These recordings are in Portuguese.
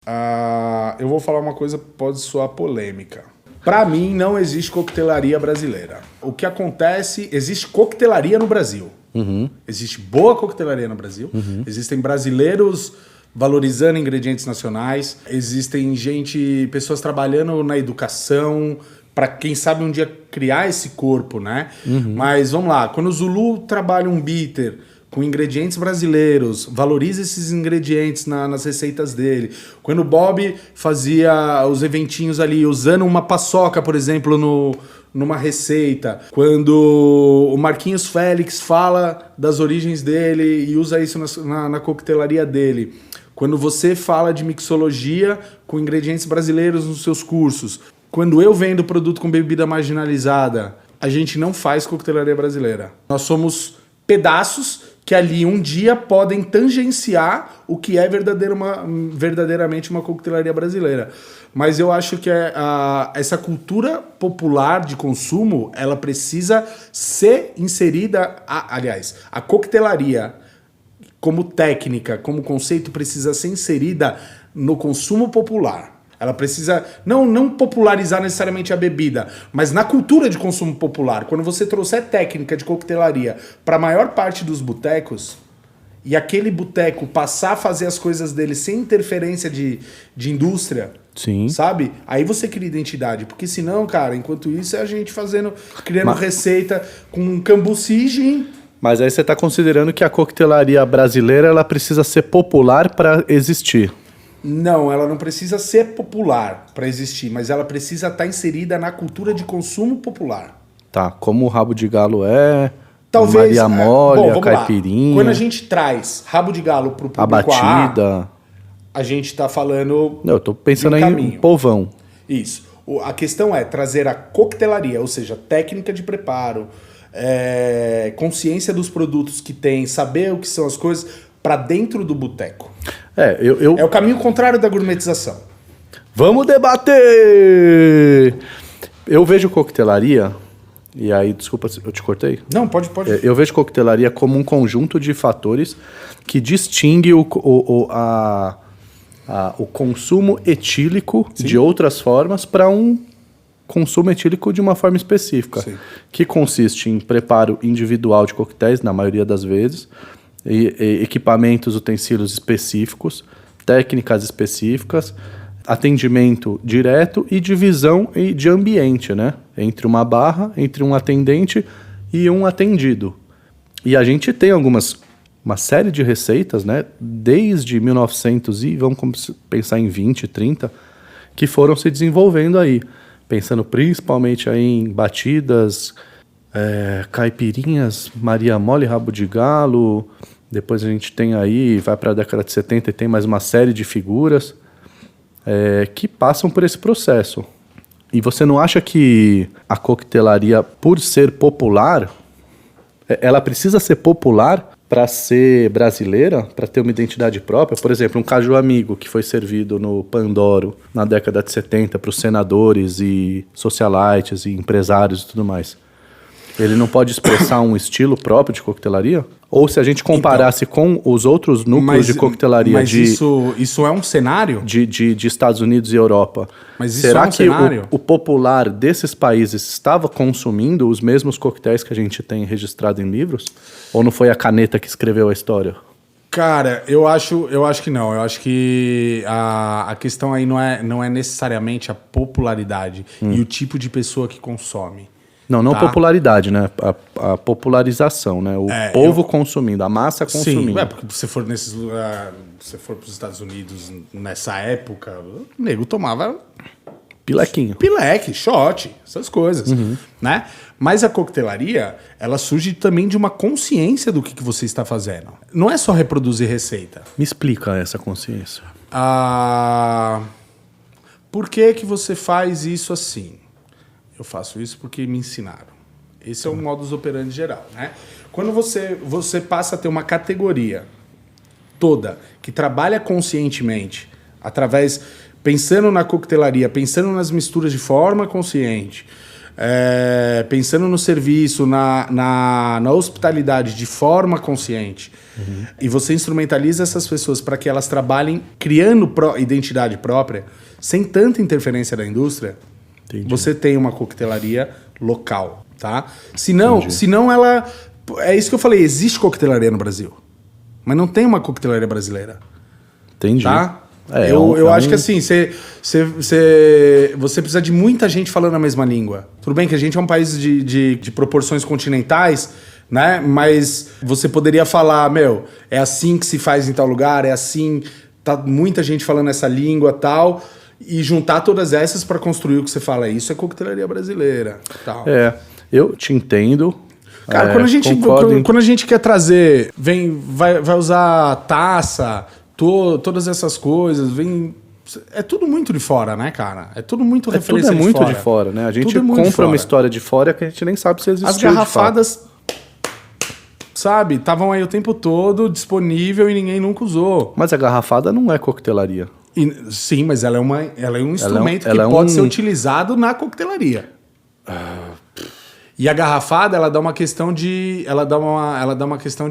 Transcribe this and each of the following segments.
Eu vou falar uma coisa que pode soar polêmica. Para mim, não existe coquetelaria brasileira. O que acontece, existe coquetelaria no Brasil. Existe boa coquetelaria no Brasil. Existem brasileiros valorizando ingredientes nacionais. Existem pessoas trabalhando na educação, para quem sabe um dia criar esse corpo, né? Mas vamos lá, quando o Zulu trabalha um bitter com ingredientes brasileiros, valoriza esses ingredientes nas receitas dele. Quando o Bob fazia os eventinhos ali, usando uma paçoca, por exemplo, numa receita. Quando o Marquinhos Félix fala das origens dele e usa isso na coquetelaria dele. Quando você fala de mixologia com ingredientes brasileiros nos seus cursos. Quando eu vendo produto com bebida marginalizada, a gente não faz coquetelaria brasileira. Nós somos pedaços que ali um dia podem tangenciar o que é verdadeiramente uma coquetelaria brasileira. Mas eu acho que essa cultura popular de consumo, ela precisa ser inserida... Aliás, a coquetelaria como técnica, como conceito, precisa ser inserida no consumo popular. Ela precisa não popularizar necessariamente a bebida, mas na cultura de consumo popular. Quando você trouxer técnica de coquetelaria para a maior parte dos botecos, e aquele boteco passar a fazer as coisas dele sem interferência de indústria, sim, sabe? Aí você cria identidade. Porque senão, cara, enquanto isso é a gente criando receita com cambuci. Mas aí você está considerando que a coquetelaria brasileira ela precisa ser popular para existir. Não, ela não precisa ser popular para existir, mas ela precisa estar inserida na cultura de consumo popular. Tá, como o rabo de galo Talvez, Maria Mole, a caipirinha. Quando a gente traz rabo de galo pro público a batida, a gente tá falando... Não, eu tô pensando em um povão. Isso. A questão é trazer a coquetelaria, ou seja, técnica de preparo, consciência dos produtos que tem, saber o que são as coisas... para dentro do boteco. É o caminho contrário da gourmetização. Vamos debater! Eu vejo coquetelaria, e aí, desculpa, eu te cortei? Não, pode. Eu vejo coquetelaria como um conjunto de fatores que distingue o consumo etílico, sim, de outras formas para um consumo etílico de uma forma específica, sim, que consiste em preparo individual de coquetéis, na maioria das vezes, e equipamentos, utensílios específicos, técnicas específicas, atendimento direto e divisão de ambiente, né? Entre uma barra, entre um atendente e um atendido. E a gente tem uma série de receitas, né? Desde 1900 e vamos pensar em 20, 30, que foram se desenvolvendo aí. Pensando principalmente aí em batidas... caipirinhas, Maria Mole, rabo de galo. Depois a gente tem aí, vai para a década de 70 e tem mais uma série de figuras que passam por esse processo. E você não acha que a coquetelaria, por ser popular, ela precisa ser popular para ser brasileira, para ter uma identidade própria? Por exemplo, um caju amigo que foi servido no Pandoro na década de 70 para os senadores e socialites e empresários e tudo mais. Ele não pode expressar um estilo próprio de coquetelaria? Ou se a gente comparasse com os outros núcleos de coquetelaria... Mas isso é um cenário? De Estados Unidos e Europa. Mas isso será é um cenário? O popular desses países estava consumindo os mesmos coquetéis que a gente tem registrado em livros? Ou não foi a caneta que escreveu a história? Cara, eu acho que não. Eu acho que a questão aí não é necessariamente a popularidade e o tipo de pessoa que consome. Não popularidade, né? A popularização, né? O povo consumindo, a massa consumindo. Sim, porque se for se for para os Estados Unidos nessa época, o nego tomava pileque, shot, essas coisas, né? Mas a coquetelaria, ela surge também de uma consciência do que você está fazendo. Não é só reproduzir receita. Me explica essa consciência. Por que você faz isso assim? Eu faço isso porque me ensinaram. Esse é o modus operandi geral, né? Quando você passa a ter uma categoria toda que trabalha conscientemente, pensando na coquetelaria, pensando nas misturas de forma consciente, pensando no serviço, na hospitalidade de forma consciente, e você instrumentaliza essas pessoas para que elas trabalhem criando identidade própria, sem tanta interferência da indústria, você tem uma coquetelaria local, tá? Senão ela... É isso que eu falei, existe coquetelaria no Brasil, mas não tem uma coquetelaria brasileira. Entendi. Tá? Eu acho que assim, você precisa de muita gente falando a mesma língua. Tudo bem que a gente é um país de proporções continentais, né? Mas você poderia falar, é assim que se faz em tal lugar, é assim, tá muita gente falando essa língua tal, e juntar todas essas para construir o que você fala. Isso é coquetelaria brasileira. Tal. Eu te entendo. Cara, quando a gente quer trazer, vai usar taça, todas essas coisas, é tudo muito de fora, né, cara? É tudo muito referência de fora. De fora, né? A gente compra uma história de fora que a gente nem sabe se existiu. As garrafadas, sabe, estavam aí o tempo todo disponível e ninguém nunca usou. Mas a garrafada não é coquetelaria. Sim, mas ela é um instrumento que pode ser utilizado na coquetelaria. E a garrafada, ela dá uma questão de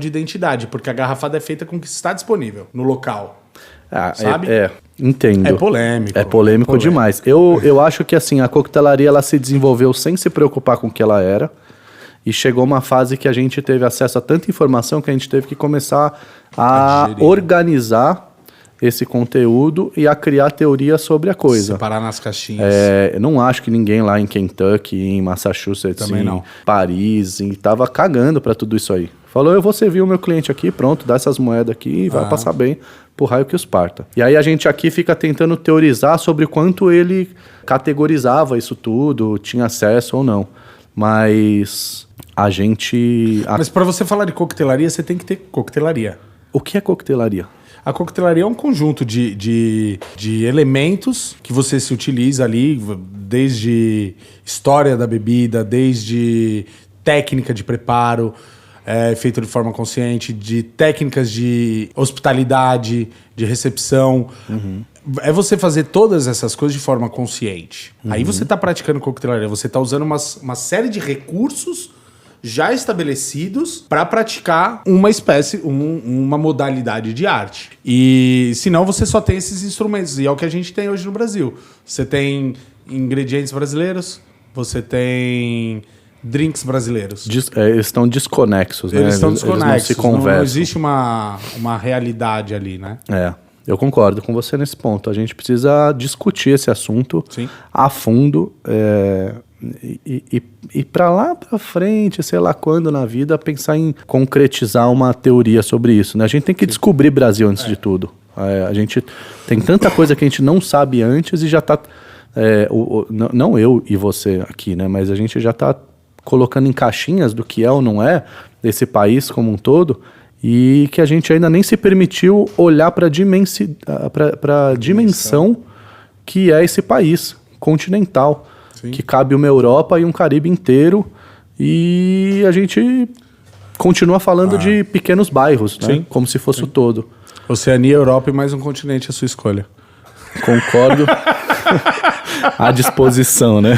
identidade, porque a garrafada é feita com o que está disponível no local. Sabe? Entendo. É polêmico. É polêmico demais. Eu acho que assim, a coquetelaria ela se desenvolveu sem se preocupar com o que ela era. E chegou uma fase que a gente teve acesso a tanta informação que a gente teve que começar a organizar esse conteúdo e a criar teoria sobre a coisa. Separar nas caixinhas. Eu não acho que ninguém lá em Kentucky, em Massachusetts, também não. Paris, tava cagando pra tudo isso aí. Falou, eu vou servir o meu cliente aqui, pronto, dá essas moedas aqui e vai passar bem pro raio que os parta. E aí a gente aqui fica tentando teorizar sobre quanto ele categorizava isso tudo, tinha acesso ou não. Mas a gente... Mas pra você falar de coquetelaria, você tem que ter coquetelaria. O que é coquetelaria? A coquetelaria é um conjunto de elementos que você se utiliza ali, desde história da bebida, desde técnica de preparo, feito de forma consciente, de técnicas de hospitalidade, de recepção. É você fazer todas essas coisas de forma consciente. Aí você está praticando coquetelaria, você está usando uma série de recursos já estabelecidos para praticar uma espécie, uma modalidade de arte. E senão você só tem esses instrumentos, e é o que a gente tem hoje no Brasil. Você tem ingredientes brasileiros, você tem drinks brasileiros. Eles estão desconexos, né? Eles estão desconexos, eles não se conversam. Não existe uma realidade ali, né? Eu concordo com você nesse ponto. A gente precisa discutir esse assunto a fundo, e para lá para frente, sei lá quando na vida, pensar em concretizar uma teoria sobre isso, né? A gente tem que descobrir Brasil antes de tudo. A gente tem tanta coisa que a gente não sabe antes e já tá... não eu e você aqui, né? Mas a gente já tá colocando em caixinhas do que é ou não é desse país como um todo, e que a gente ainda nem se permitiu olhar para a dimensão que é esse país continental. Sim. Que cabe uma Europa e um Caribe inteiro, e a gente continua falando de pequenos bairros, né? Como se fosse o todo. Oceania, Europa e mais um continente, a sua escolha. Concordo. À disposição, né?